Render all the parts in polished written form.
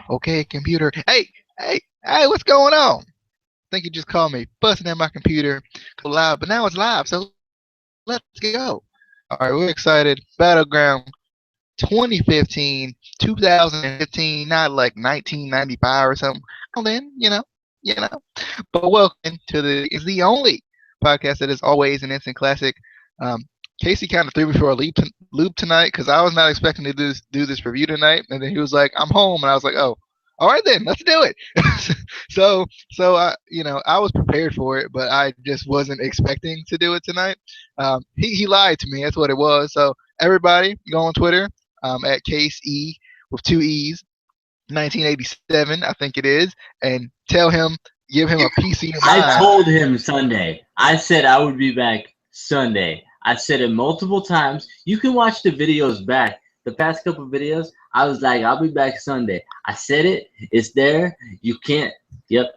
Okay, computer. Hey, what's going on? I think you just called me busting at my computer. Go live, but now it's live, so let's go. All right, we're excited. Battleground 2015, 2015, not like 1995 or something. Well, then, you know. But welcome to is the only podcast that is always an instant classic. Um, Casey kind of threw me for a loop tonight because I was not expecting to do this review tonight, and then he was like, "I'm home," and I was like, "Oh, all right then, let's do it." so I was prepared for it, but I just wasn't expecting to do it tonight. He lied to me. That's what it was. So everybody, go on Twitter at Case E with two E's, 1987, I think it is, and tell him, give him a piece of your I mind. told him Sunday. I said I would be back Sunday. I said it multiple times. You can watch the videos back. The past couple of videos, I was like, I'll be back Sunday. I said it. It's there. You can't. Yep.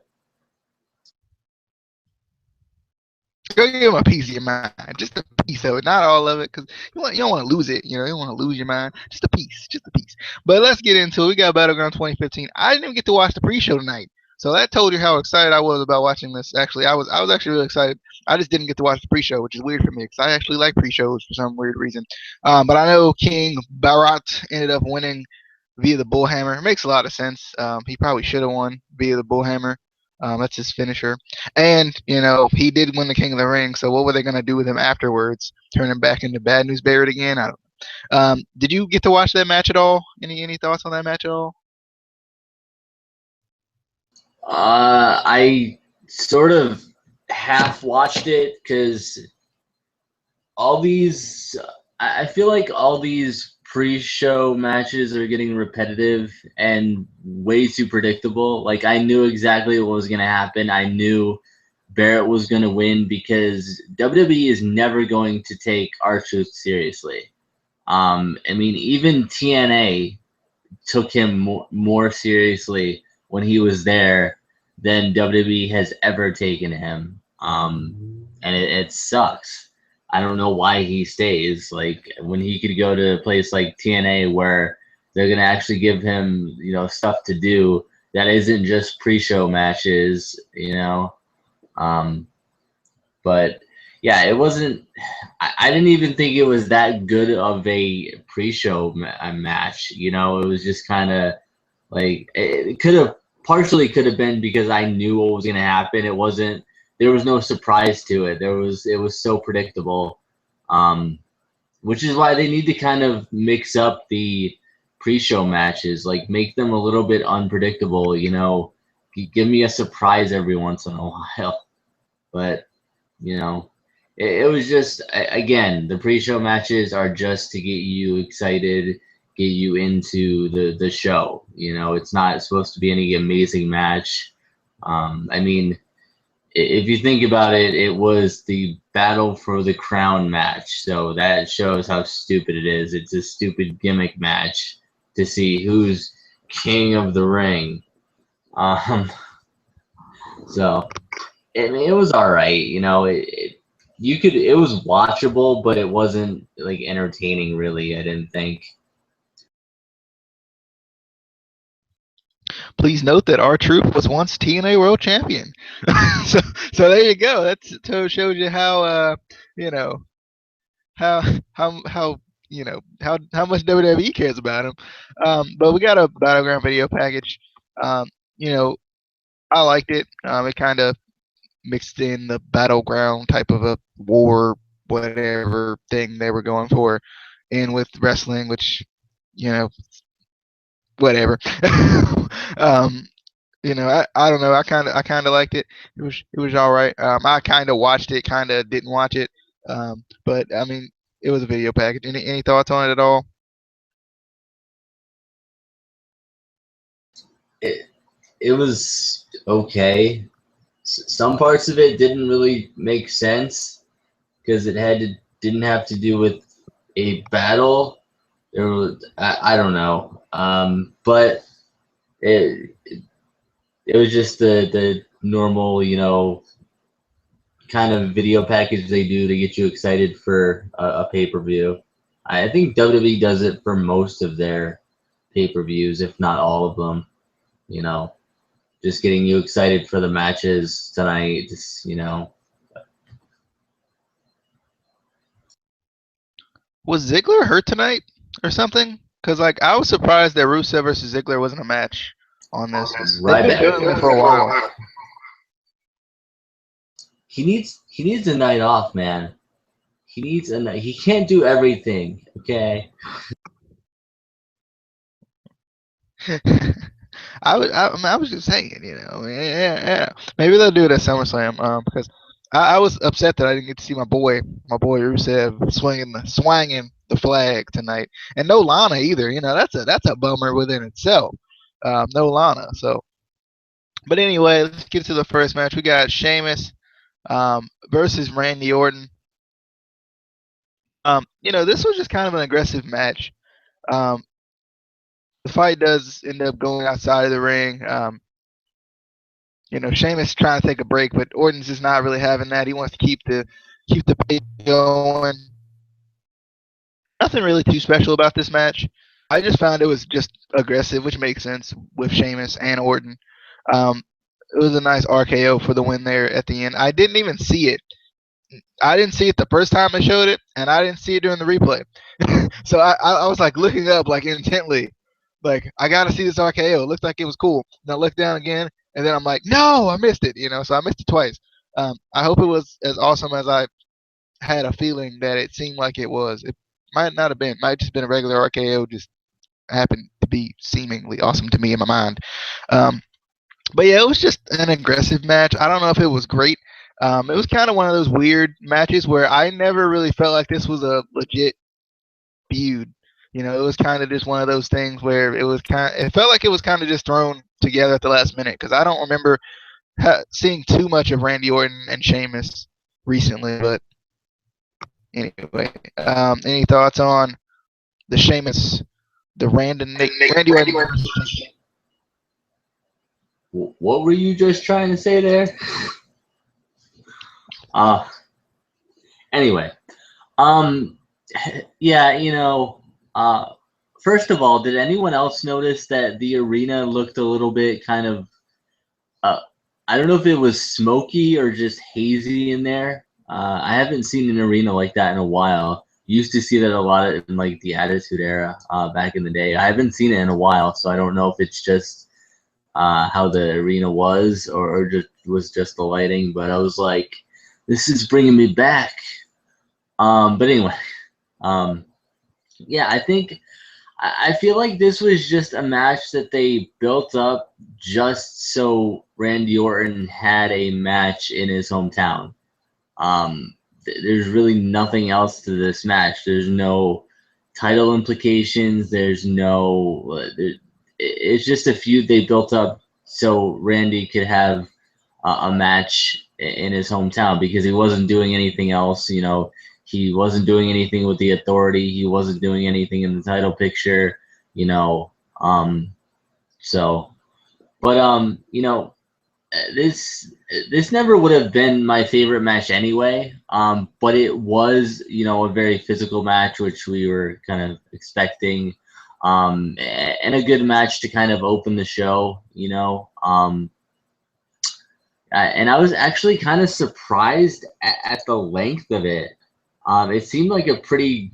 Go give him a piece of your mind, just a piece of it, not all of it, because you don't want to lose it. You don't want to lose your mind. Just a piece, just a piece. But let's get into it. We got Battleground 2015. I didn't even get to watch the pre-show tonight, so that told you how excited I was about watching this. Actually, I was actually really excited. I just didn't get to watch the pre-show, which is weird for me because I actually like pre-shows for some weird reason. But I know King Barat ended up winning via the bullhammer. It makes a lot of sense. He probably should have won via the bullhammer. That's his finisher. And, he did win the King of the Ring, so what were they going to do with him afterwards? Turn him back into Bad News Barrett again? I don't know. Did you get to watch that match at all? Any thoughts on that match at all? I sort of half watched it because I feel like all these pre-show matches are getting repetitive and way too predictable. Like, I knew exactly what was going to happen. I knew Barrett was going to win because WWE is never going to take R-Truth seriously. I mean, even TNA took him more seriously when he was there than WWE has ever taken him. And it sucks. I don't know why he stays. Like, when he could go to a place like TNA where they're gonna actually give him, stuff to do that isn't just pre-show matches, But yeah, it wasn't. I didn't even think it was that good of a pre-show match. It was just kind of like it could have been because I knew what was gonna happen. It wasn't. There was no surprise to it. It was so predictable, which is why they need to kind of mix up the pre-show matches, like make them a little bit unpredictable. Give me a surprise every once in a while. But it was just, again, the pre-show matches are just to get you excited, get you into the show. It's not supposed to be any amazing match. I mean, if you think about it, it was the Battle for the Crown match, so that shows how stupid it is. It's a stupid gimmick match to see who's king of the ring. So it was all right. It was watchable, but it wasn't like entertaining, really. I didn't think. Please note that R-Truth was once TNA World Champion. so there you go. That shows you how how how much WWE cares about him. But we got a Battleground video package. You know, I liked it. It kind of mixed in the Battleground type of a war, whatever thing they were going for, in with wrestling, which you know, whatever. um, I don't know. I kind of liked it. It was all right. I kind of watched it, kind of didn't watch it. But I mean, it was a video package. Any thoughts on it at all? It was okay. Some parts of it didn't really make sense because didn't have to do with a battle. There was I don't know. But it it was just the normal, kind of video package they do to get you excited for a pay-per-view. I think WWE does it for most of their pay-per-views, if not all of them. you know, just getting you excited for the matches tonight. Just, you know. Was Ziggler hurt tonight or something? Because like I was surprised that Rusev versus Ziggler wasn't a match on this. They've been doing it for a while. He needs a night off, man. He needs a night. He can't do everything. Okay. I was just saying, yeah. Maybe they'll do it at SummerSlam. Because I was upset that I didn't get to see my boy Rusev swinging the flag tonight, and no Lana either. That's a bummer within itself. No Lana. So, but anyway, let's get to the first match. We got Sheamus versus Randy Orton. This was just kind of an aggressive match. The fight does end up going outside of the ring. Sheamus trying to take a break, but Orton's just not really having that. He wants to keep the pace going. Nothing really too special about this match. I just found it was just aggressive, which makes sense with Sheamus and Orton. It was a nice RKO for the win there at the end. I didn't even see it. I didn't see it the first time I showed it, and I didn't see it during the replay. So I was like looking up like intently, like I gotta see this RKO. It looked like it was cool. And I looked down again, and then I'm like, no, I missed it. So I missed it twice. I hope it was as awesome as I had a feeling that it seemed like it was. It might not have been. It might have just been a regular RKO. Just happened to be seemingly awesome to me in my mind. But yeah, it was just an aggressive match. I don't know if it was great. It was kind of one of those weird matches where I never really felt like this was a legit feud. It was kind of just one of those things where it felt like it was kind of just thrown together at the last minute because I don't remember seeing too much of Randy Orton and Sheamus recently. But anyway, any thoughts on the Sheamus, the Randy Orton? What were you just trying to say there? Anyway, yeah, first of all, did anyone else notice that the arena looked a little bit kind of, I don't know if it was smoky or just hazy in there. I haven't seen an arena like that in a while. Used to see that a lot in like the Attitude Era back in the day. I haven't seen it in a while, so I don't know if it's just how the arena was or just was just the lighting. But I was like, this is bringing me back. But anyway, yeah, I feel like this was just a match that they built up just so Randy Orton had a match in his hometown. There's really nothing else to this match. There's no title implications. There's no. It's just a feud they built up so Randy could have a match in his hometown because he wasn't doing anything else. He wasn't doing anything with the Authority. He wasn't doing anything in the title picture. So, but this never would have been my favorite match anyway. But it was a very physical match, which we were kind of expecting. And a good match to kind of open the show. And I was actually kind of surprised at the length of it. It seemed like a pretty,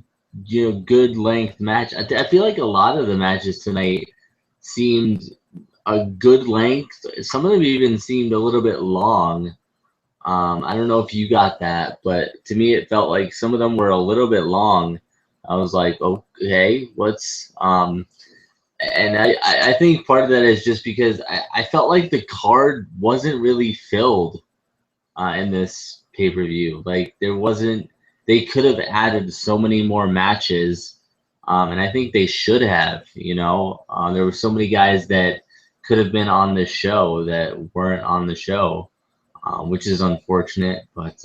good length match. I feel like a lot of the matches tonight seemed a good length. Some of them even seemed a little bit long. I don't know if you got that, but to me it felt like some of them were a little bit long. I was like, okay, what's and I think part of that is just because I felt like the card wasn't really filled in this pay-per-view. Like they could have added so many more matches, and I think they should have. There were so many guys that could have been on this show that weren't on the show, which is unfortunate. But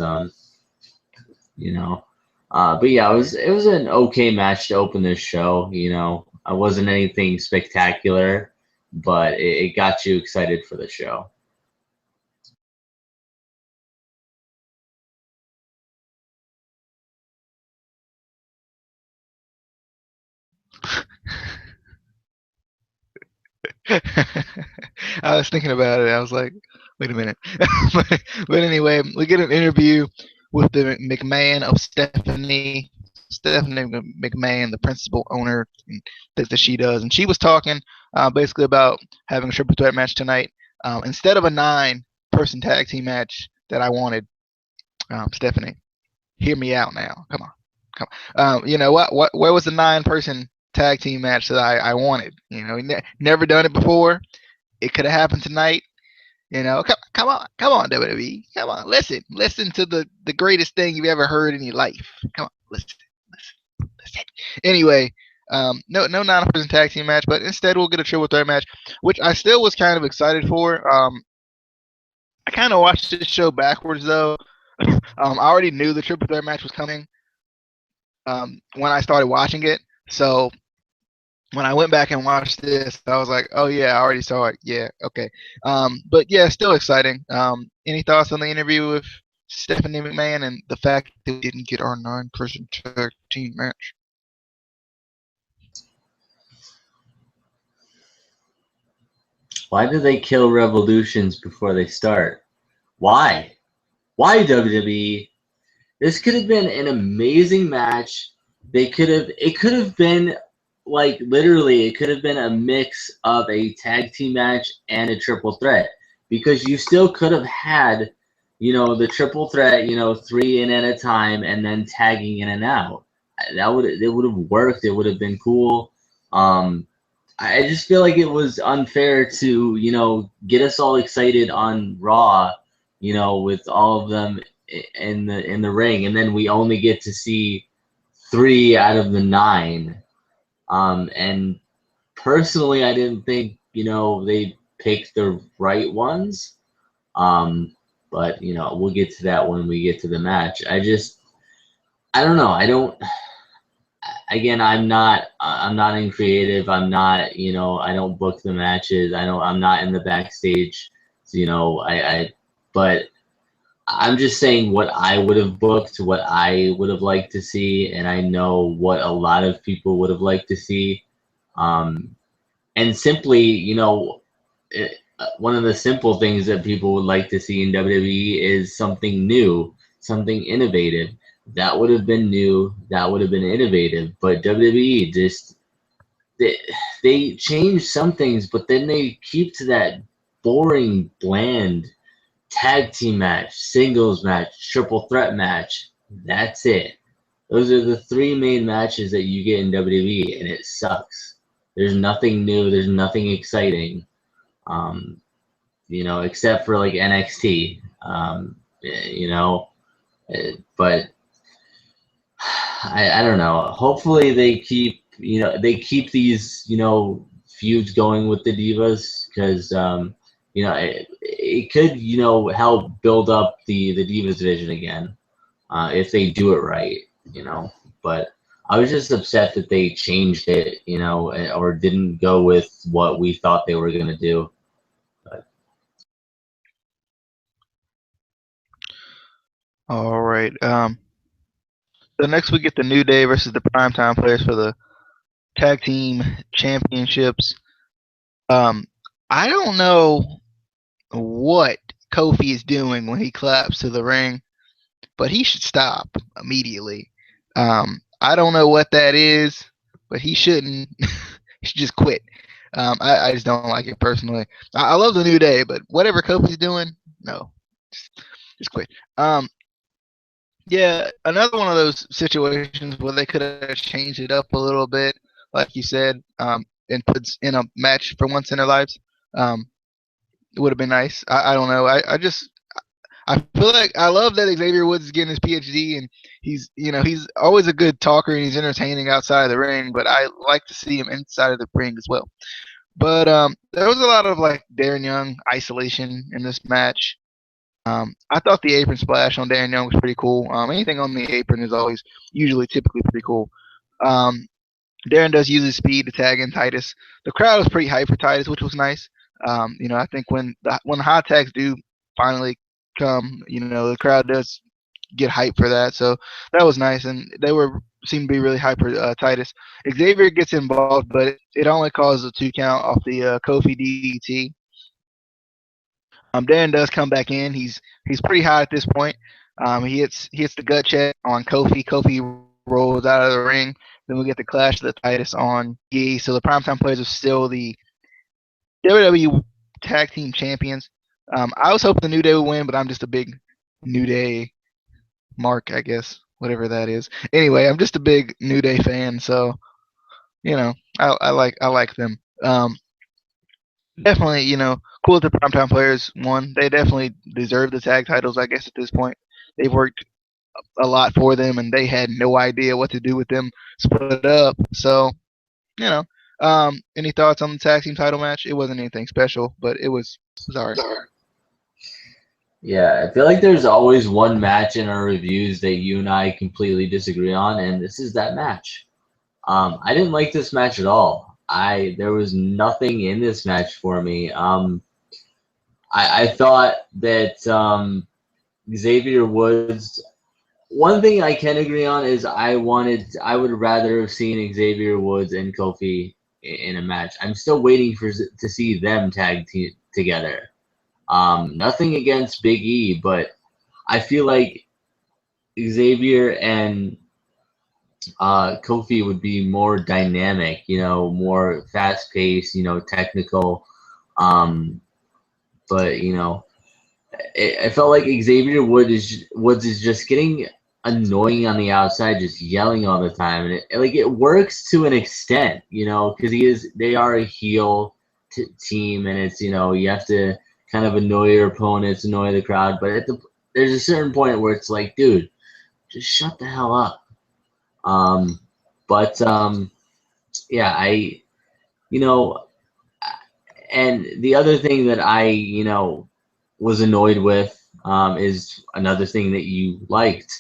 but yeah, it was an okay match to open this show. It wasn't anything spectacular, but it got you excited for the show. I was thinking about it. I was like, wait a minute. but anyway, we get an interview with the McMahon of Stephanie. Stephanie McMahon, the principal owner, and things that she does. And she was talking basically about having a triple threat match tonight. Instead of a 9-person tag team match that I wanted, Stephanie, hear me out now. Come on. Come on. You know what? Where was the 9-person tag team match that I wanted? You know, never done it before. It could have happened tonight. You know, come on, WWE. Come on, listen to the greatest thing you've ever heard in your life. Come on, listen. Anyway, no 9-person tag team match, but instead we'll get a triple threat match, which I still was kind of excited for. I kind of watched this show backwards though. I already knew the triple threat match was coming when I started watching it, so when I went back and watched this, I was like, oh yeah, I already saw it. Yeah, okay. But yeah, still exciting. Any thoughts on the interview with Stephanie McMahon and the fact that we didn't get our 9-person tag team match? Why do they kill revolutions before they start? Why? Why WWE? This could have been an amazing match. It could have been like literally it could have been a mix of a tag team match and a triple threat, because you still could have had, the triple threat, 3 in at a time and then tagging in and out. It would have worked. It would have been cool. I just feel like it was unfair to, get us all excited on Raw, with all of them in the ring, and then we only get to see 3 out of the 9. And personally, I didn't think, they picked the right ones. But we'll get to that when we get to the match. I don't know. Again, I'm not in creative. I'm not, I don't book the matches. I'm not in the backstage. So, but I'm just saying what I would have booked, what I would have liked to see, and I know what a lot of people would have liked to see. And simply, one of the simple things that people would like to see in WWE is something new, something innovative. That would have been new. That would have been innovative. But WWE just they change some things, but then they keep to that boring, bland tag team match, singles match, triple threat match. That's it. Those are the 3 main matches that you get in WWE, and it sucks. There's nothing new. There's nothing exciting, except for like NXT. But I don't know. Hopefully they keep these feuds going with the Divas, because it could help build up the Divas division again, if they do it right. But I was just upset that they changed it, or didn't go with what we thought they were gonna do. But All right. So next we get the New Day versus the Primetime Players for the tag team championships. I don't know what Kofi is doing when he claps to the ring, but he should stop immediately. I don't know what that is, but he shouldn't. He should just quit. I just don't like it personally. I love the New Day, but whatever Kofi's doing, no, just quit. Yeah, another one of those situations where they could have changed it up a little bit, like you said, and puts in a match for once in their lives. It would have been nice. I don't know. I feel like I love that Xavier Woods is getting his PhD, and he's always a good talker and he's entertaining outside of the ring. But I like to see him inside of the ring as well. But there was a lot of like Darren Young isolation in this match. I thought the apron splash on Darren Young was pretty cool. Anything on the apron is always typically pretty cool. Darren does use his speed to tag in Titus. The crowd was pretty hyped for Titus, which was nice. I think when the hot tags do finally come, the crowd does get hyped for that. So that was nice, and they seemed to be really hyped for Titus. Xavier gets involved, but it only causes a 2 count off the Kofi DDT. Darren does come back in. He's pretty hot at this point. He hits the gut check on Kofi. Kofi rolls out of the ring. Then we get the clash of the Titus on Gee. So the Primetime Players are still the WWE Tag Team Champions. I was hoping the New Day would win, but I'm just a big New Day mark, I guess, whatever that is. Anyway, I'm just a big New Day fan, so I like them. Definitely, cool that the Primetime Players won. They definitely deserve the tag titles, I guess, at this point. They've worked a lot for them, and they had no idea what to do with them split up. So, any thoughts on the tag team title match? It wasn't anything special, but it was alright. Yeah, I feel like there's always one match in our reviews that you and I completely disagree on, and this is that match. I didn't like this match at all. There was nothing in this match for me. I thought that Xavier Woods. One thing I can agree on is I would rather have seen Xavier Woods and Kofi in a match. I'm still waiting to see them tag together. Nothing against Big E, but I feel like Xavier and Kofi would be more dynamic, more fast paced, technical. Um, but I felt like Xavier Woods is just getting annoying on the outside, just yelling all the time, and it works to an extent, because they are a heel team, and it's you have to kind of annoy your opponents, annoy the crowd, but there's a certain point where it's like, dude, just shut the hell up. But yeah, and the other thing that I was annoyed with is another thing that you liked.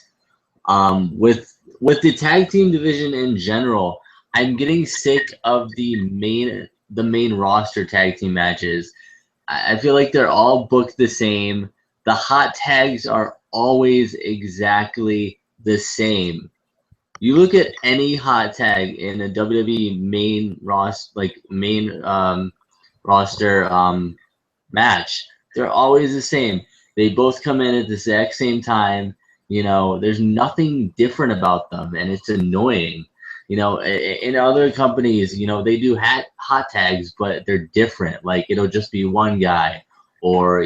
With the tag team division in general, I'm getting sick of the main roster tag team matches. I feel like they're all booked the same. The hot tags are always exactly the same. You look at any hot tag in a WWE main roster match, they're always the same. They both come in at the exact same time. There's nothing different about them, and it's annoying. In other companies, they do hot tags, but they're different. Like it'll just be one guy, or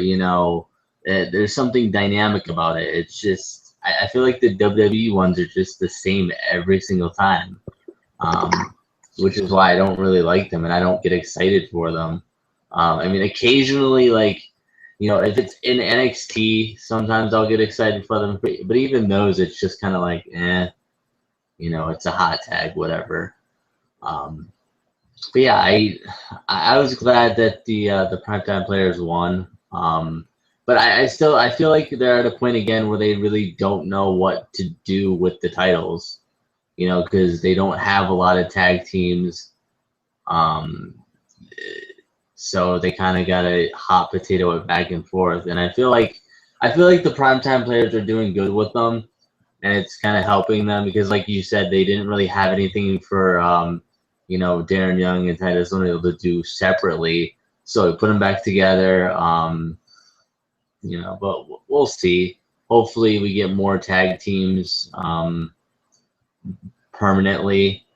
there's something dynamic about it. It's just I feel like the WWE ones are just the same every single time, which is why I don't really like them and I don't get excited for them. I mean, occasionally, like, if it's in NXT, sometimes I'll get excited for them. But even those, it's just kind of like, it's a hot tag, whatever. But yeah, I was glad that the Primetime Players won. But I feel like they're at a point again where they really don't know what to do with the titles, because they don't have a lot of tag teams. So they kind of got to hot potato it back and forth. And I feel like the Primetime Players are doing good with them, and it's kind of helping them because, like you said, they didn't really have anything for Darren Young and Titus O'Neil to do separately. So we put them back together. But we'll see. Hopefully, we get more tag teams permanently,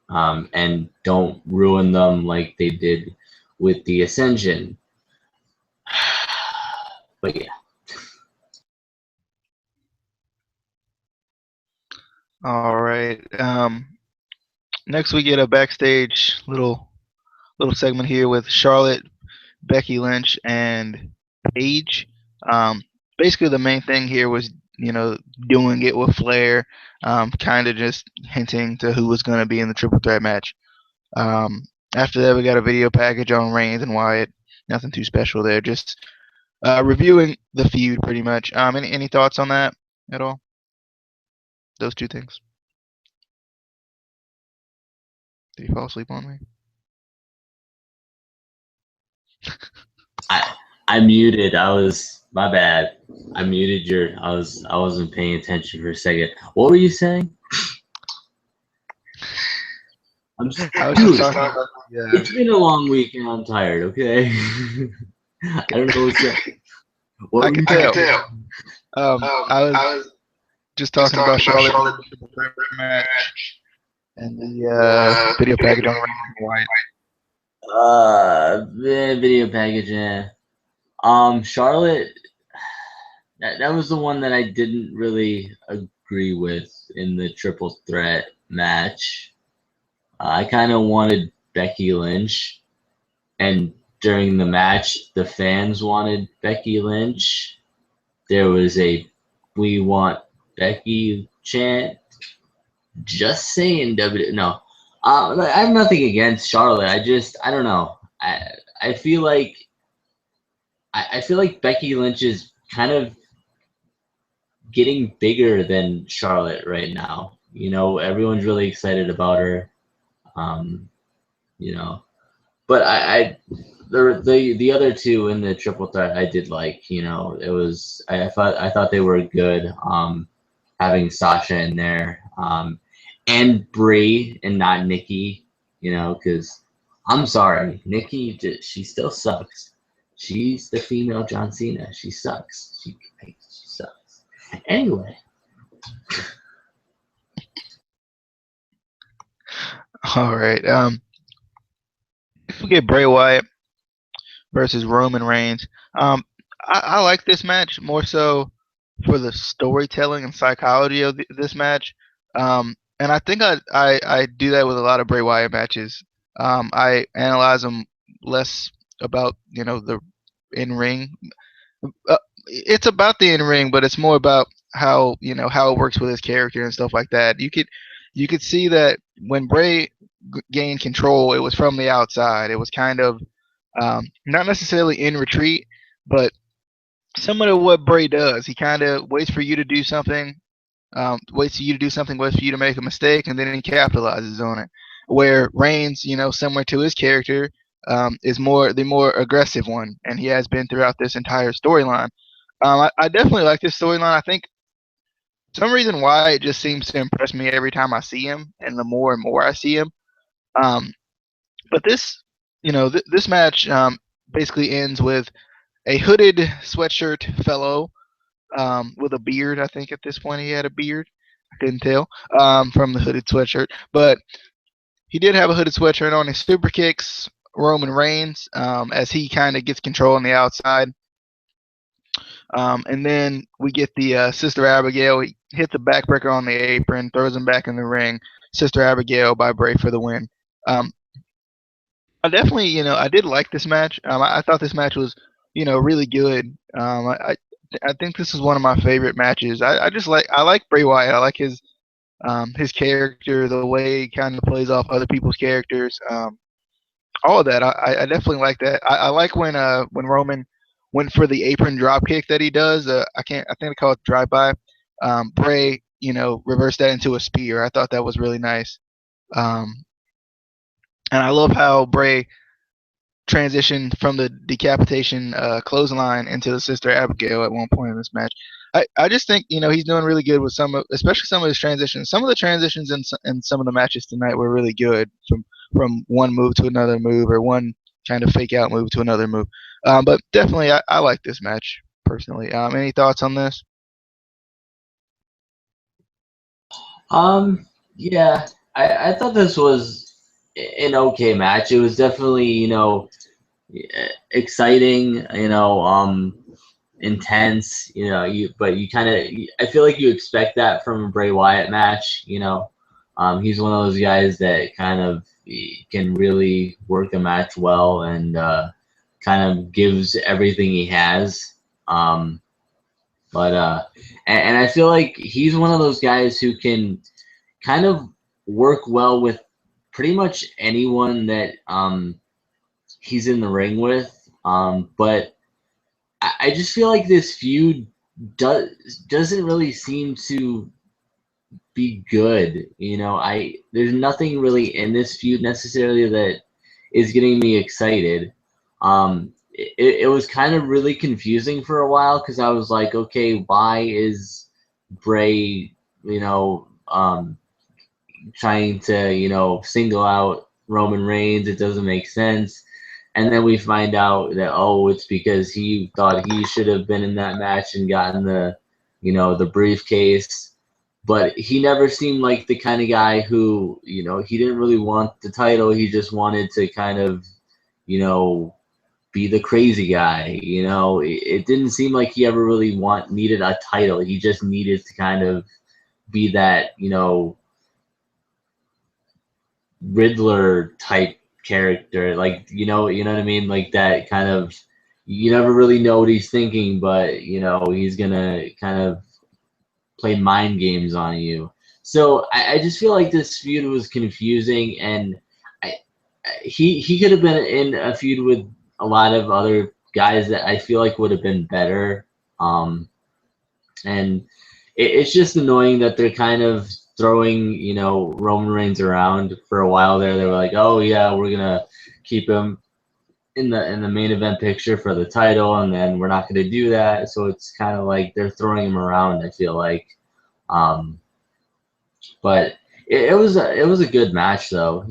and don't ruin them like they did with the Ascension. But yeah. All right. Next, we get a backstage little segment here with Charlotte, Becky Lynch, and Paige. Basically, the main thing here was doing it with Flair, kind of just hinting to who was going to be in the triple threat match. After that, we got a video package on Reigns and Wyatt. Nothing too special there. Just reviewing the feud, pretty much. Any thoughts on that at all? Those two things. Did you fall asleep on me? I muted. My bad. I muted I wasn't paying attention for a second. What were you saying? I was just talking about, It's been a long week and I'm tired, okay? I don't know what's up. What I were can you tell. thinking? I was I was just just talking about talking about Charlotte Charlotte triple threat match and the video video package on package. Reigns and Wyatt. Video package. Yeah. Charlotte. That was the one that I didn't really agree with in the triple threat match. I kind of wanted Becky Lynch, and during the match, the fans wanted Becky Lynch. There was a "We want Becky" chant. Just saying, no. I have nothing against Charlotte. I don't know. I feel like I feel like Becky Lynch is kind of getting bigger than Charlotte right now. You know, everyone's really excited about her. Um, you know, but the other two in the triple threat I did like. You know, it was I thought they were good. Having Sasha in there, and Bray and not Nikki. You know, because I'm sorry, Nikki, she still sucks. She's the female John Cena. She sucks. She sucks. Anyway. All right. If we get Bray Wyatt versus Roman Reigns, I like this match more so for the storytelling and psychology of this match. And I think I do that with a lot of Bray Wyatt matches. I analyze them less about the in ring. It's about the in ring, but it's more about how it works with his character and stuff like that. You could see that when Bray gained control, it was from the outside. It was kind of not necessarily in retreat, but similar to what Bray does. He kind of waits for you to do something, waits for you to do something, waits for you to make a mistake, and then he capitalizes on it. Where Reigns, similar to his character, is the more aggressive one, and he has been throughout this entire storyline. I definitely like this storyline. I think for some reason why it just seems to impress me every time I see him, and the more and more I see him. Um, but this match basically ends with a hooded sweatshirt fellow with a beard. I think at this point he had a beard. I couldn't tell from the hooded sweatshirt, but he did have a hooded sweatshirt on. His super kicks Roman Reigns as he kind of gets control on the outside. And then we get the Sister Abigail. He hits the backbreaker on the apron, throws him back in the ring. Sister Abigail by Bray for the win. Um, I definitely, I did like this match. I thought this match was, really good. I think this is one of my favorite matches. I like Bray Wyatt. I like his character, the way he kind of plays off other people's characters. All of that. I definitely like that. I like when Roman went for the apron drop kick that he does. I think they call it drive by. Bray, reversed that into a spear. I thought that was really nice. Um, and I love how Bray transitioned from the decapitation clothesline into the Sister Abigail at one point in this match. I just think he's doing really good with especially some of his transitions. Some of the transitions in some of the matches tonight were really good from one move to another move or one kind of fake out move to another move. But definitely I like this match personally. Any thoughts on this? Yeah, I thought this was an okay match. It was definitely, exciting, intense, but you kind of, I feel like you expect that from a Bray Wyatt match, he's one of those guys that kind of can really work the match well and kind of gives everything he has. But and I feel like he's one of those guys who can kind of work well with pretty much anyone that he's in the ring with. But I just feel like this feud doesn't really seem to be good. There's nothing really in this feud necessarily that is getting me excited. It was kind of really confusing for a while because I was like, okay, why is Bray, trying to, single out Roman Reigns? It doesn't make sense. And then we find out that, oh, it's because he thought he should have been in that match and gotten the, the briefcase. But he never seemed like the kind of guy who, he didn't really want the title. He just wanted to kind of, be the crazy guy. It didn't seem like he ever really needed a title. He just needed to kind of be that, Riddler type character, like what I mean, like that kind of, you never really know what he's thinking, but he's gonna kind of play mind games on you. So I just feel like this feud was confusing, and he could have been in a feud with a lot of other guys that I feel like would have been better. And it's just annoying that they're kind of throwing, Roman Reigns around for a while there. They were like, oh yeah, we're gonna keep him in the main event picture for the title, and then we're not gonna do that. So it's kind of like they're throwing him around, I feel like. But it was a good match though.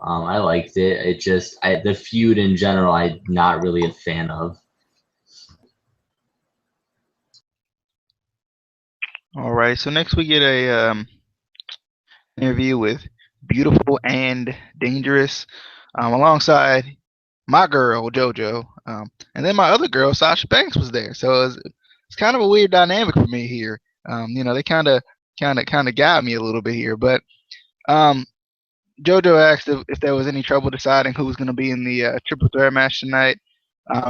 I liked it. It just the feud in general, I'm not really a fan of. All right. So next we get a interview with Beautiful and Dangerous, alongside my girl JoJo, and then my other girl Sasha Banks was there. So it's kind of a weird dynamic for me here. They kind of got me a little bit here, but JoJo asked if there was any trouble deciding who was going to be in the triple threat match tonight.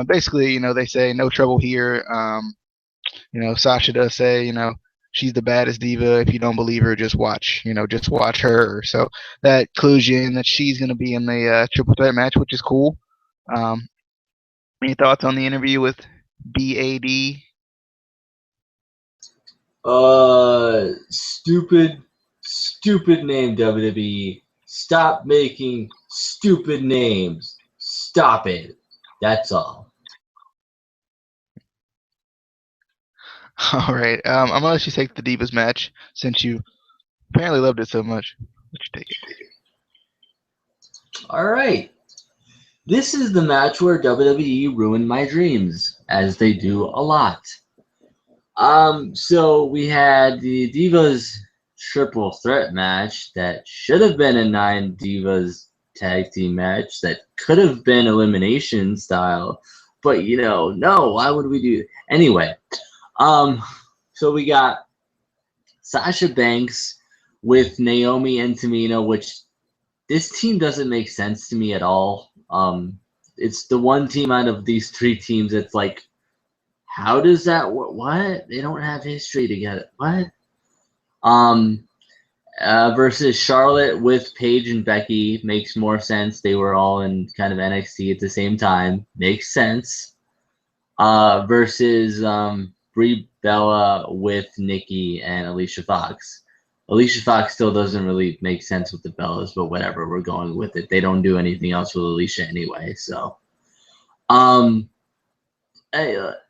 Basically, they say no trouble here. Sasha does say, she's the baddest diva. If you don't believe her, just watch. Just watch her. So that clues you in that she's going to be in the triple threat match, which is cool. Any thoughts on the interview with BAD? Stupid name, WWE. Stop making stupid names. Stop it. That's all. All right. I'm gonna let you take the Divas match since you apparently loved it so much. Let you take it. All right. This is the match where WWE ruined my dreams, as they do a lot. So we had the Divas triple threat match that should have been a 9 Divas tag team match that could have been elimination style, but no, why would we do? Anyway, so we got Sasha Banks with Naomi and Tamina, which this team doesn't make sense to me at all. It's the one team out of these 3 teams that's like, how does that work? What? They don't have history together. What? Versus Charlotte with Paige and Becky makes more sense. They were all in kind of NXT at the same time. Makes sense. Versus Brie Bella with Nikki and Alicia Fox. Alicia Fox still doesn't really make sense with the Bellas, but whatever, we're going with it. They don't do anything else with Alicia anyway, so.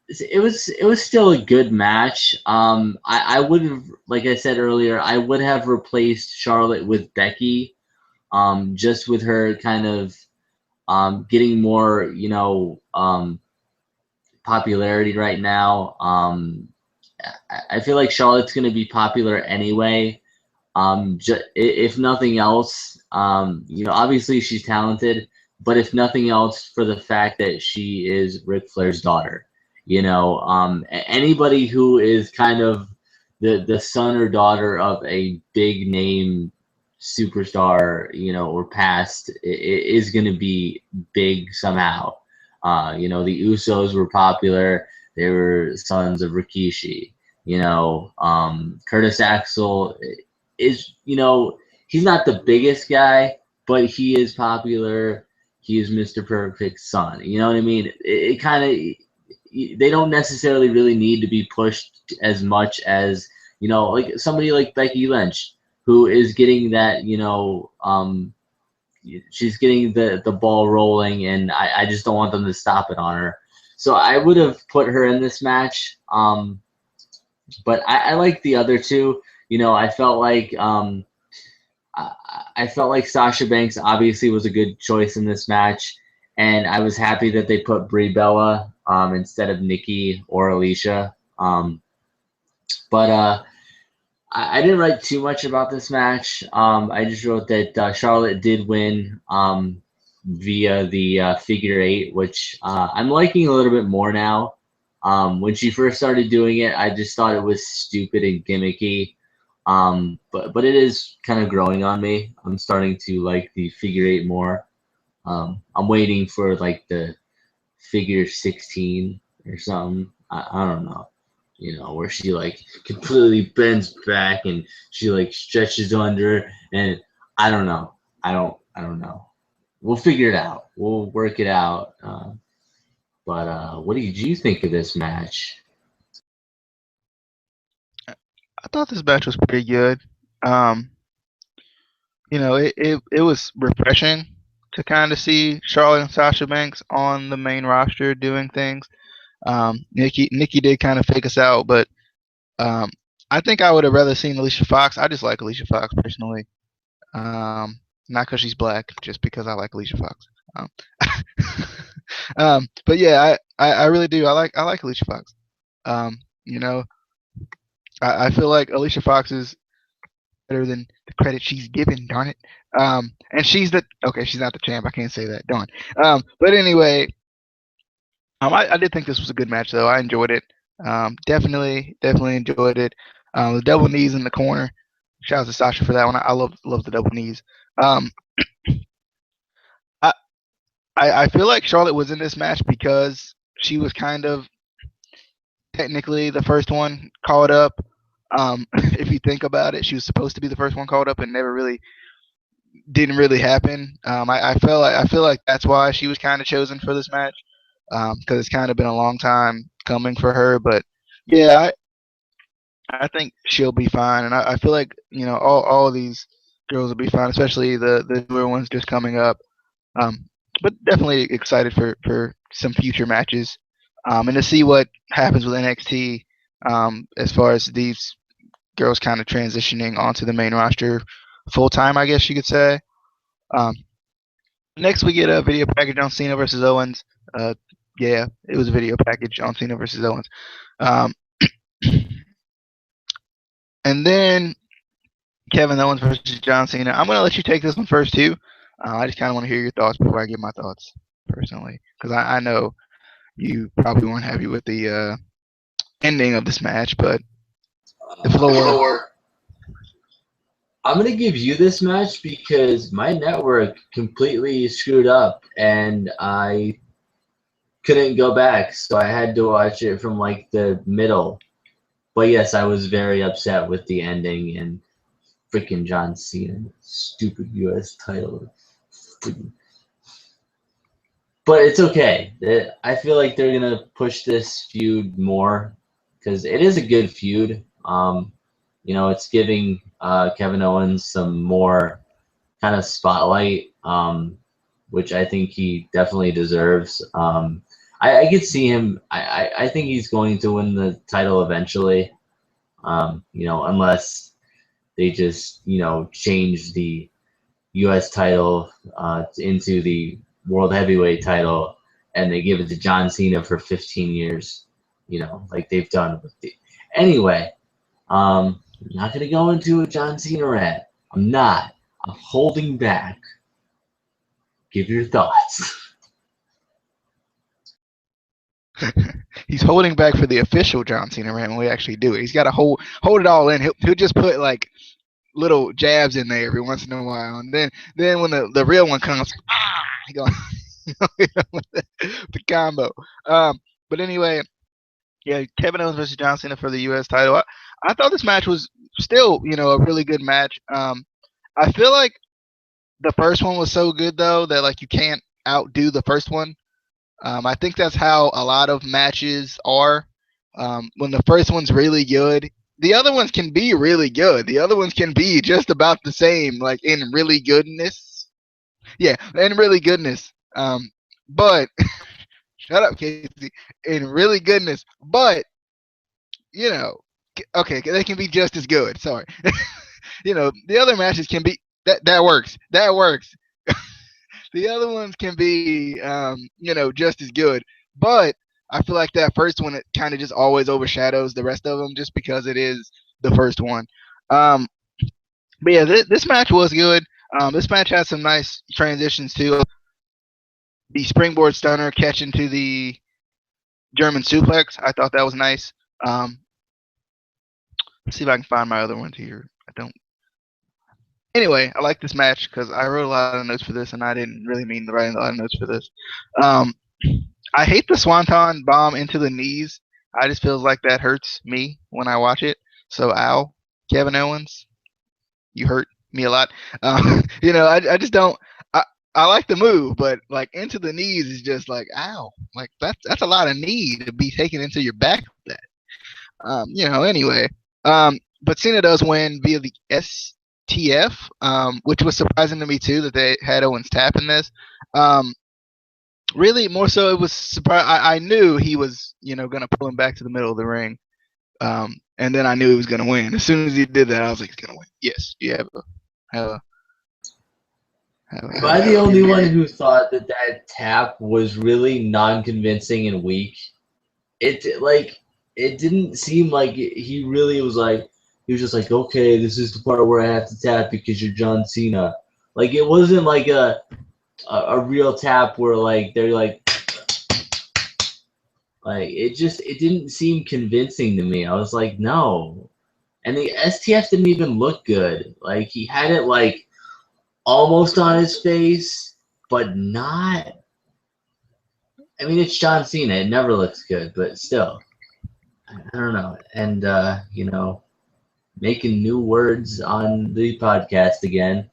It was still a good match. I would have, like I said earlier, I would have replaced Charlotte with Becky, just with her kind of getting more, popularity right now. I feel like Charlotte's going to be popular anyway. If nothing else, obviously she's talented, but if nothing else, for the fact that she is Ric Flair's daughter. Anybody who is kind of the son or daughter of a big name superstar, or past, is going to be big somehow. The Usos were popular. They were sons of Rikishi. Curtis Axel is, he's not the biggest guy, but he is popular. He is Mr. Perfect's son. You know what I mean? It kind of, they don't necessarily really need to be pushed as much as, like somebody like Becky Lynch, who is getting that, she's getting the ball rolling, and I just don't want them to stop it on her. So I would have put her in this match. But I like the other 2. I felt like I felt like Sasha Banks obviously was a good choice in this match. and I was happy that they put Brie Bella instead of Nikki or Alicia. But I didn't write too much about this match. I just wrote that Charlotte did win via the figure eight, which I'm liking a little bit more now. When she first started doing it, I just thought it was stupid and gimmicky. But it is kind of growing on me. I'm starting to like the figure eight more. I'm waiting for like the figure 16 or something. I don't know. Where she like completely bends back and she like stretches under, and I don't know. I don't know. We'll figure it out. We'll work it out. But what did you think of this match? I thought this match was pretty good. Um, it was refreshing to kind of see Charlotte and Sasha Banks on the main roster doing things. Nikki did kind of fake us out, but um, I think I would have rather seen Alicia Fox. I just like Alicia Fox personally. Not because she's black, just because I like Alicia Fox. Um, but yeah, I really do. I like Alicia Fox. Um, you know, I feel like Alicia Fox is better than the credit she's given. Darn it. And she's she's not the champ. I can't say that. Darn. But anyway, I did think this was a good match though. I enjoyed it. Definitely enjoyed it. The double knees in the corner. Shout out to Sasha for that one. I love the double knees. Um, I I feel like Charlotte was in this match because she was kind of technically the first one called up. If you think about it, she was supposed to be the first one called up and never really didn't really happen. I feel like that's why she was kind of chosen for this match because it's kind of been a long time coming for her. But yeah, I think she'll be fine, and I feel like all of these girls will be fine, especially the newer ones just coming up. Um, but definitely excited for some future matches, and to see what happens with NXT as far as these girls kind of transitioning onto the main roster full time, I guess you could say. Um, Next, we get a video package on Cena versus Owens. Uh, yeah, it was a video package on Cena versus Owens. Um, and then Kevin Owens versus John Cena. I'm gonna let you take this one first too. I just kind of want to hear your thoughts before I give my thoughts personally, because I know you probably weren't happy with the ending of this match, but the floor. I'm gonna give you this match because my network completely screwed up and I couldn't go back, so I had to watch it from like the middle. But yes, I was very upset with the ending and freaking John Cena, stupid U.S. title. Freaking. But it's okay. I feel like they're gonna push this feud more because it is a good feud. It's giving Kevin Owens some more kind of spotlight, which I think he definitely deserves. I could see him. I think he's going to win the title eventually. Unless they just change the U.S. title into the World Heavyweight title, and they give it to John Cena for 15 years. Like they've done with the. Anyway, I'm not gonna go into a John Cena rant. I'm not. I'm holding back. Give your thoughts. He's holding back for the official John Cena rant when we actually do it. He's got to hold it all in. He'll just put like little jabs in there every once in a while, and then when the real one comes, he goes the combo. But anyway, yeah, Kevin Owens versus John Cena for the U.S. title. I thought this match was still a really good match. I feel like the first one was so good though that like you can't outdo the first one. I think that's how a lot of matches are. When the first one's really good, the other ones can be really good. The other ones can be just about the same, like in really goodness. Yeah, in really goodness. But shut up, Casey. In really goodness, but you know, okay, they can be just as good. Sorry. The other matches can be that works. That works. The other ones can be, just as good. But I feel like that first one, it kind of just always overshadows the rest of them just because it is the first one. Um, but yeah, this match was good. This match had some nice transitions too. The springboard stunner catching to the German suplex. I thought that was nice. Let's see if I can find my other ones here. I don't. Anyway, I like this match because I wrote a lot of notes for this, and I didn't really mean to write a lot of notes for this. Um, I hate the Swanton bomb into the knees. I just feels like that hurts me when I watch it. So, ow, Kevin Owens, you hurt me a lot. I just don't. I like the move, but like into the knees is just like ow, like that's a lot of knee to be taken into your back. That anyway. But Cena does win via the STF, which was surprising to me too that they had Owens tap in this. Really, more so, it was surprise. I knew he was, gonna pull him back to the middle of the ring, and then I knew he was gonna win. As soon as he did that, I was like, he's gonna win. Yes, you have Am I the only one who thought that tap was really non-convincing and weak? It didn't seem like he really was like, he was just like, okay, this is the part where I have to tap because you're John Cena. Like, it wasn't like a real tap where like they're like it didn't seem convincing to me. I was like, no. And the STF didn't even look good. Like, he had it like almost on his face, but not. I mean, it's John Cena. It never looks good, but still. I don't know. And, making new words on the podcast again.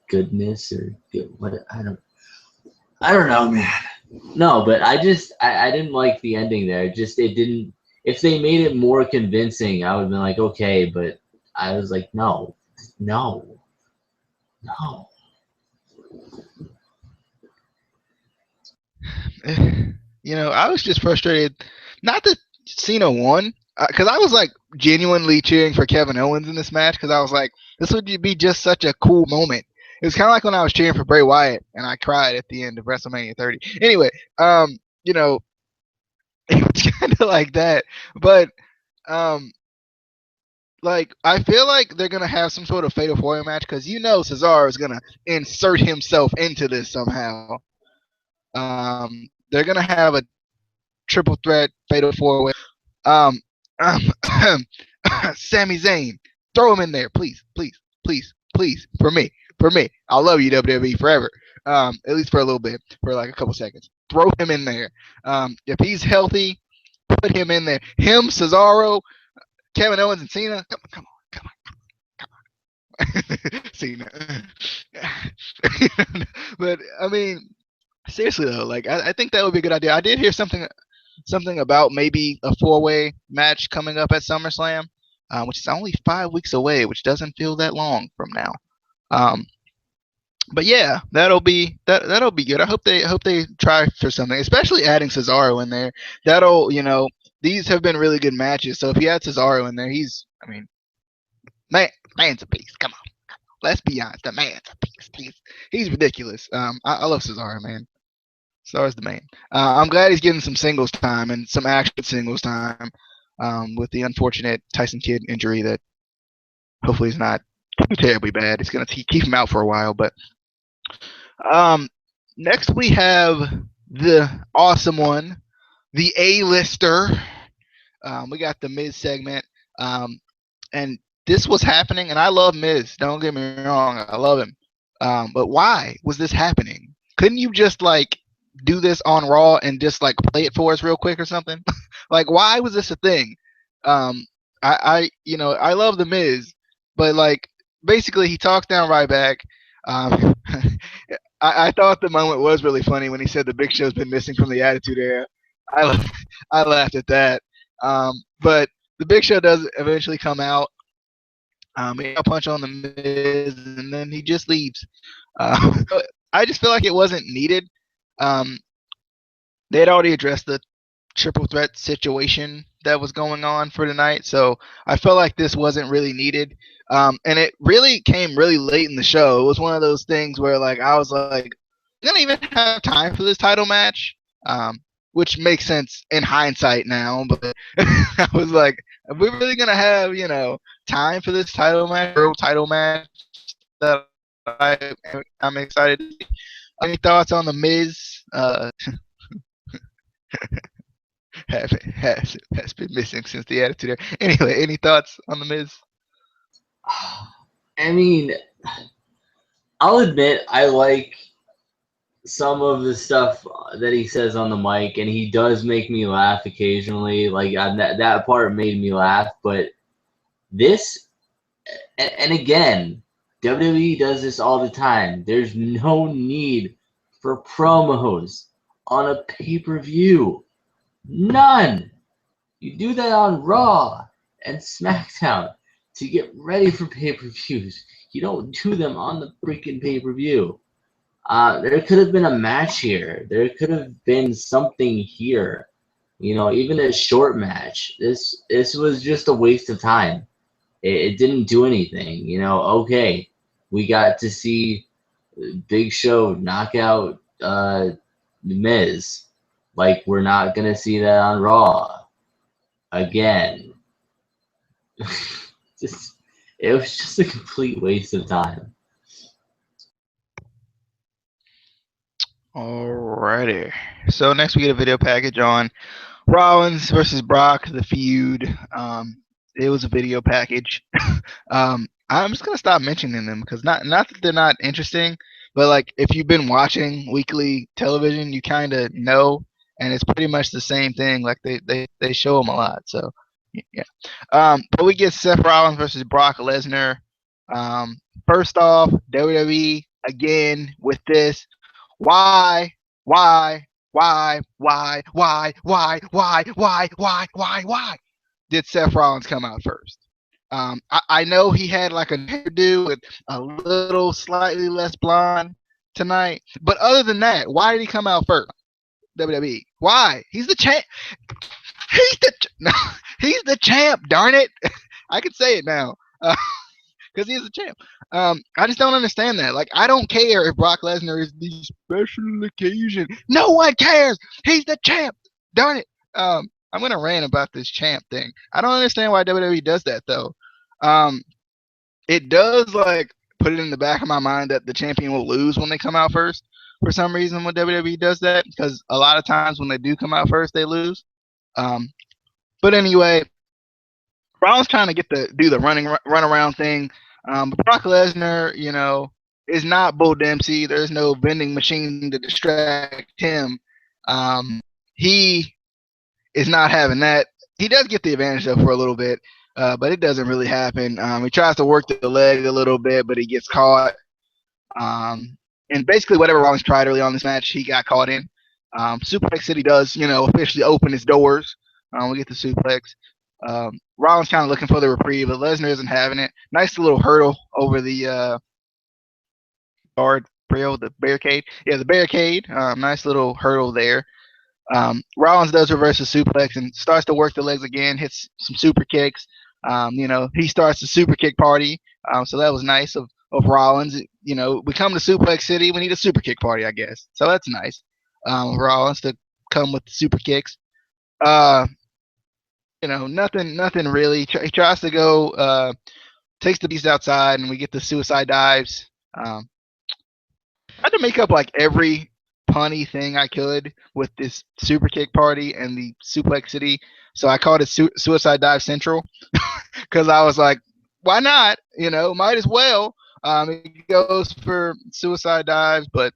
Goodness or good, what, I don't know, man. No, but I didn't like the ending there. It didn't. If they made it more convincing, I would have been like, okay, but I was like, no. I was just frustrated. Not that Cena won, because I was like genuinely cheering for Kevin Owens in this match because I was like, this would be just such a cool moment. It was kind of like when I was cheering for Bray Wyatt and I cried at the end of WrestleMania 30. Anyway, it was kind of like that, but like I feel like they're gonna have some sort of fatal four-way match because Cesaro is gonna insert himself into this somehow. They're gonna have a triple threat fatal four-way. Um, Sami Zayn, throw him in there, please, please, please, please, for me. I'll love you, WWE, forever. At least for a little bit, for like a couple seconds. Throw him in there. If he's healthy, put him in there. Him, Cesaro, Kevin Owens, and Cena. Come on. Cena. But I mean, seriously though, like I think that would be a good idea. I did hear something about maybe a four-way match coming up at SummerSlam, which is only 5 weeks away, which doesn't feel that long from now. But yeah, that'll be good. I hope they try for something, especially adding Cesaro in there. That'll these have been really good matches. So if you add Cesaro in there, man's a beast. Come on. Let's be honest, the man's a beast. He's ridiculous. I love Cesaro, man. Cesaro's the man. I'm glad he's getting some singles time and some actual singles time with the unfortunate Tyson Kidd injury that hopefully is not too terribly bad. It's going to keep him out for a while. But next we have the awesome one, the A-lister. We got the Miz segment. And this was happening, and I love Miz. Don't get me wrong. I love him. But why was this happening? Couldn't you just like do this on Raw and just like play it for us real quick or something? Like, why was this a thing? I love the Miz, but like basically he talks down Ryback. I thought the moment was really funny when he said the Big Show's been missing from the Attitude Era. I laughed at that. But the Big Show does eventually come out. He punch on the Miz, and then he just leaves. I just feel like it wasn't needed. They had already addressed the triple threat situation that was going on for tonight. So I felt like this wasn't really needed. And it really came really late in the show. It was one of those things where like I was like, we're gonna even have time for this title match, which makes sense in hindsight now. But I was like, are we really gonna have time for this title match, real title match that I'm excited to see? Any thoughts on the Miz? Has been missing since the Attitude Era. Anyway, any thoughts on the Miz? I mean, I'll admit I like some of the stuff that he says on the mic, and he does make me laugh occasionally. Like that part made me laugh, but this, and again, WWE does this all the time. There's no need for promos on a pay-per-view. None. You do that on Raw and SmackDown to get ready for pay-per-views. You don't do them on the freaking pay-per-view. There could have been a match here. There could have been something here. Even a short match. This was just a waste of time. It didn't do anything. Okay, we got to see Big Show knock out Miz. Like, we're not gonna see that on Raw again. It was just a complete waste of time. Alrighty. So next we get a video package on Rollins versus Brock, the feud. It was a video package. I'm just gonna stop mentioning them because not that they're not interesting, but like if you've been watching weekly television, you kind of know, and it's pretty much the same thing. Like they show them a lot. So yeah. But we get Seth Rollins versus Brock Lesnar. First off, WWE again with this. Why? Why did Seth Rollins come out first? I know he had like a hairdo with a little slightly less blonde tonight, but other than that, why did he come out first? WWE. Why? He's the champ. He's the champ. Darn it! I can say it now. Because he's a champ. I just don't understand that. Like, I don't care if Brock Lesnar is the special occasion. No one cares. He's the champ. Darn it. I'm gonna rant about this champ thing. I don't understand why WWE does that though. It does like put it in the back of my mind that the champion will lose when they come out first. For some reason, when WWE does that, because a lot of times when they do come out first, they lose. But anyway, Rollins trying to do the run around thing. But Brock Lesnar, is not Bull Dempsey. There's no vending machine to distract him. He is not having that. He does get the advantage though for a little bit, but it doesn't really happen. He tries to work the leg a little bit, but he gets caught. And basically whatever Rollins tried early on this match, he got caught in. Suplex City does, officially open its doors. We get the suplex. Rollins kind of looking for the reprieve, but Lesnar isn't having it. Nice little hurdle over the guard rail, the barricade. Yeah, the barricade. Nice little hurdle there. Rollins does reverse the suplex and starts to work the legs again, hits some super kicks. He starts the super kick party. So that was nice of Rollins. We come to Suplex City, we need a super kick party, I guess. So that's nice. Rollins to come with the super kicks. Nothing really. He tries to go, takes the beast outside, and we get the suicide dives. I had to make up like every punny thing I could with this super kick party and the Suplex City. So I called it Suicide Dive Central because I was like, why not? Might as well. He goes for suicide dives, but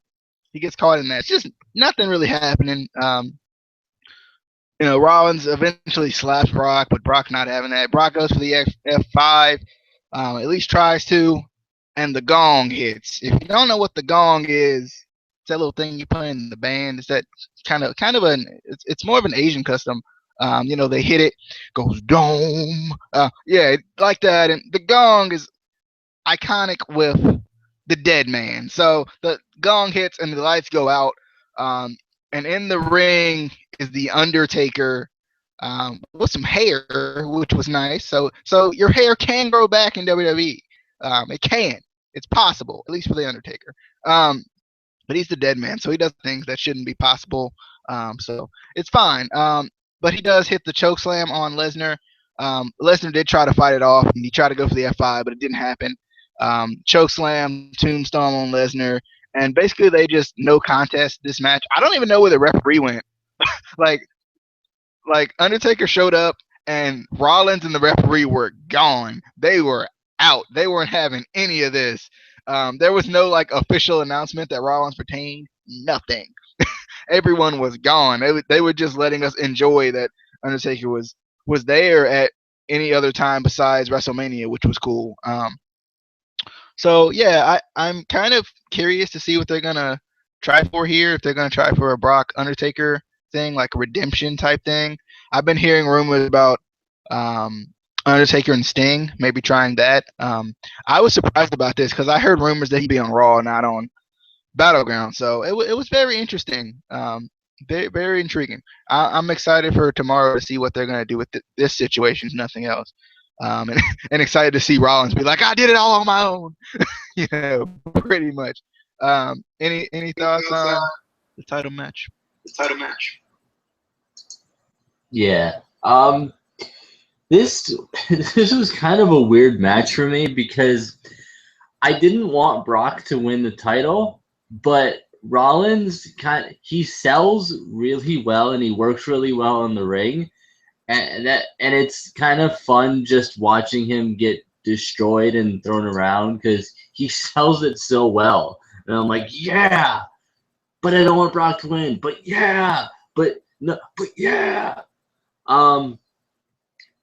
he gets caught in that. It's just nothing really happening. Rollins eventually slaps Brock, but Brock not having that. Brock goes for the F5, at least tries to, and the gong hits. If you don't know what the gong is, it's that little thing you put in the band. It's that kind of it's more of an Asian custom. They hit it, goes dome. Yeah, like that. And the gong is iconic with the dead man. So the gong hits and the lights go out. and in the ring is the Undertaker with some hair, which was nice. So your hair can grow back in WWE. It can. It's possible, at least for the Undertaker. But he's the dead man, so he does things that shouldn't be possible. So it's fine. But he does hit the choke slam on Lesnar. Lesnar did try to fight it off, and he tried to go for the F5, but it didn't happen. Choke slam, tombstone on Lesnar, and basically they just no contest this match. I don't even know where the referee went. like Undertaker showed up, and Rollins and the referee were gone. They were out. They weren't having any of this. There was no like official announcement that Rollins retained. Nothing. Everyone was gone. They were just letting us enjoy that Undertaker was there at any other time besides WrestleMania, which was cool. So yeah, I'm kind of curious to see what they're gonna try for here. If they're gonna try for a Brock Undertaker thing, like a redemption type thing. I've been hearing rumors about um, Undertaker and Sting maybe trying that. I was surprised about this because I heard rumors that he'd be on Raw, not on Battleground. So it was very interesting. Very, very intriguing. I'm excited for tomorrow to see what they're gonna do with this situation, if nothing else. And excited to see Rollins be like, I did it all on my own. Pretty much. Any thoughts on the title match? Yeah. This was kind of a weird match for me because I didn't want Brock to win the title, but Rollins he sells really well and he works really well in the ring. And it's kind of fun just watching him get destroyed and thrown around because he sells it so well. And I'm like, yeah, but I don't want Brock to win. But yeah, but no, but yeah.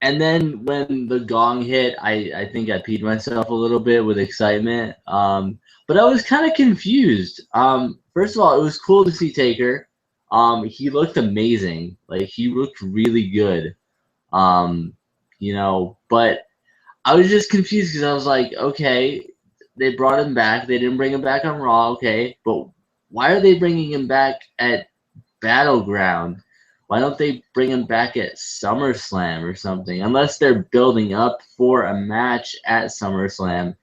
And then when the gong hit, I think I peed myself a little bit with excitement. But I was kind of confused. First of all, it was cool to see Taker. He looked amazing. Like he looked really good. But I was just confused because I was like, okay, they brought him back. They didn't bring him back on Raw, okay, but why are they bringing him back at Battleground? Why don't they bring him back at SummerSlam or something? Unless they're building up for a match at SummerSlam.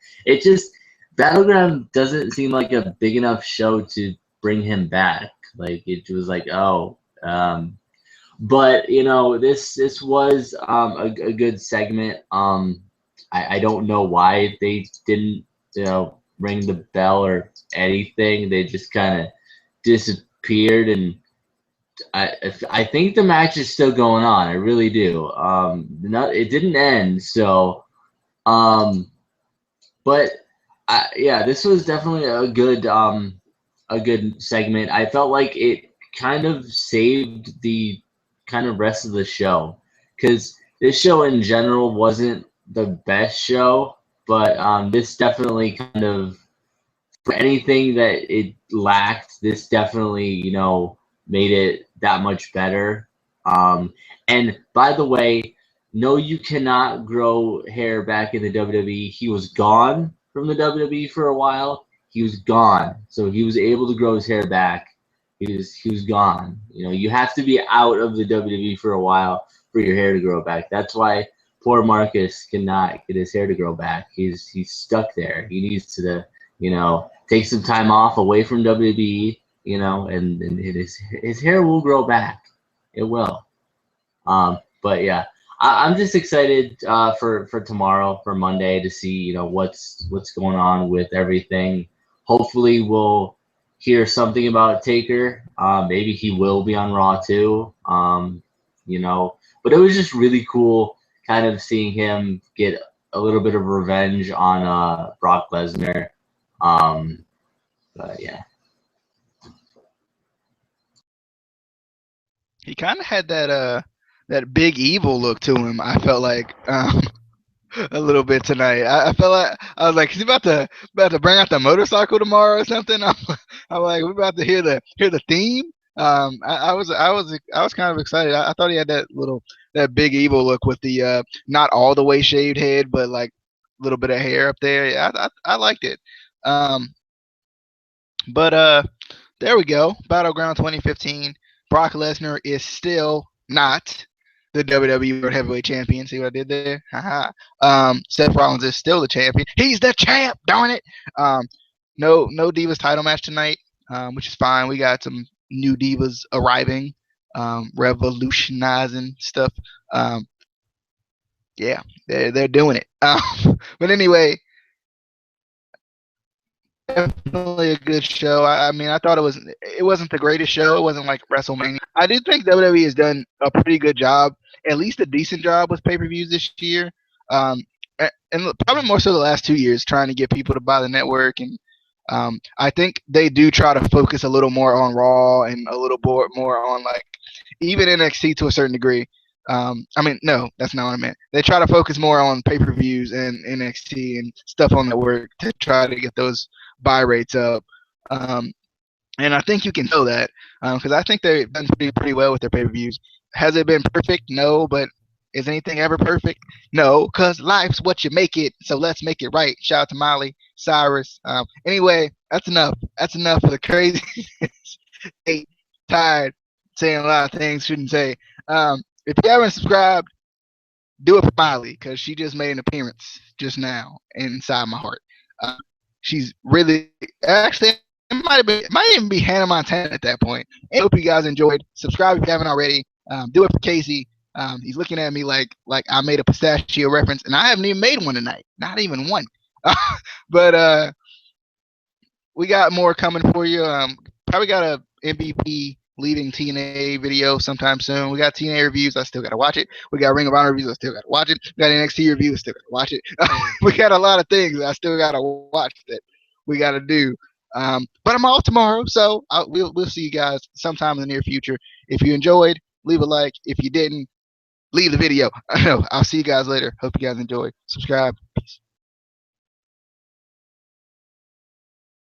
Battleground doesn't seem like a big enough show to bring him back. Like it was like, oh, but this was a good segment. I don't know why they didn't ring the bell or anything. They just kind of disappeared, and I think the match is still going on. I really do. It didn't end, so but yeah, this was definitely a good segment. I felt like it kind of saved the kind of rest of the show because this show in general wasn't the best show, but this definitely kind of, for anything that it lacked, this definitely made it that much better. And by the way, no, you cannot grow hair back in the WWE. He was gone from the WWE for a while. He was gone, so he was able to grow his hair back. He was gone. You have to be out of the WWE for a while for your hair to grow back. That's why poor Marcus cannot get his hair to grow back. He's stuck there. He needs to take some time off away from WWE. And his hair will grow back. It will. But yeah, I'm just excited for tomorrow, for Monday, to see what's going on with everything. Hopefully we'll hear something about Taker. Maybe he will be on Raw too. But it was just really cool kind of seeing him get a little bit of revenge on Brock Lesnar. But yeah. He kind of had that big evil look to him. I felt like a little bit tonight. I felt like I was like, he's about to bring out the motorcycle tomorrow or something. I'm like, we're about to hear the theme. I was kind of excited. I thought he had that big evil look with the not all the way shaved head, but like a little bit of hair up there. Yeah, I liked it. But There we go. Battleground 2015. Brock Lesnar is still not the WWE World Heavyweight Champion. See what I did there? Haha. Seth Rollins is still the champion. He's the champ. Darn it. Um, no Divas title match tonight, which is fine. We got some new Divas arriving, revolutionizing stuff. Um, yeah, they're doing it. But anyway, definitely a good show. I mean, I thought it wasn't the greatest show. It wasn't like WrestleMania. I do think WWE has done a pretty good job, at least a decent job with pay-per-views this year. And probably more so the last 2 years, trying to get people to buy the network. And I think they do try to focus a little more on Raw and a little more on like even NXT to a certain degree. I mean, no, that's not what I meant. They try to focus more on pay-per-views and NXT and stuff on the network to try to get those buy rates up. Um, and I think you can tell that because I think they've done pretty well with their pay-per-views. Has it been perfect? No, but is anything ever perfect? No, because life's what you make it. So let's make it right. Shout out to Miley Cyrus. Anyway, that's enough. That's enough for the crazy. Tired saying a lot of things shouldn't say. If you haven't subscribed, do it for Miley because she just made an appearance just now inside my heart. She's really actually it might even be Hannah Montana at that point. I hope you guys enjoyed. Subscribe if you haven't already. Do it for Casey. He's looking at me like I made a pistachio reference, and I haven't even made one tonight. Not even one. But we got more coming for you. Probably got a MVP leaving TNA video sometime soon. We got TNA reviews. I still got to watch it. We got Ring of Honor reviews. I still got to watch it. We got NXT reviews. I still got to watch it. We got a lot of things I still got to watch that we got to do. But I'm off tomorrow, so we'll see you guys sometime in the near future. If you enjoyed, leave a like. If you didn't, leave the video. I'll see you guys later. Hope you guys enjoy. Subscribe. Peace.